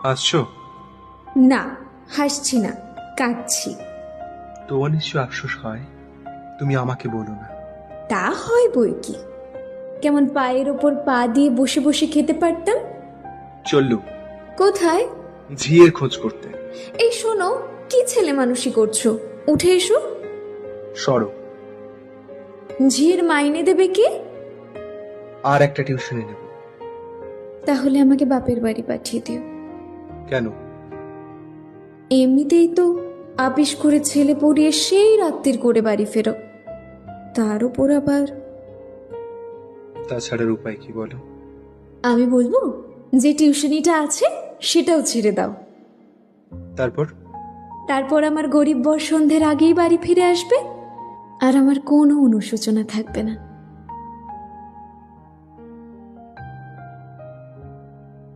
হাসছো? না, হাসছি না, কাঁদছি। তোমার নিশ্চয় আফসোস হয়, তুমি আমাকে বলো না। তা হয় বই কি, কেমন পায়ের ওপর পা দিয়ে বসে বসে খেতে পারতাম। চললু কোথায়? ঝিয়ের খোঁজ করতে। এই শোনো, কি ছেলে মানুষই করছো, উঠে এসো। সরো। ঝিয়ের মাইনে দেবে কে? আর একটা টিউশনে নেব। তাহলে আমাকে বাপের বাড়ি পাঠিয়ে দিও। কেন? এমনিতেই তো আপিস করে ছেলে পড়িয়ে সেই রাত্রির করে বাড়ি ফেরো, তার উপর আবার। তাছাড়ার উপায় কি বলো? আমি বলবো যে টিউশনিটা আছে সেটাও ছেড়ে দাও। তারপর? তারপর আমার গরিব বর সন্ধ্যের আগেই বাড়ি ফিরে আসবে, আর আমার কোনো অনুশোচনা থাকবে না।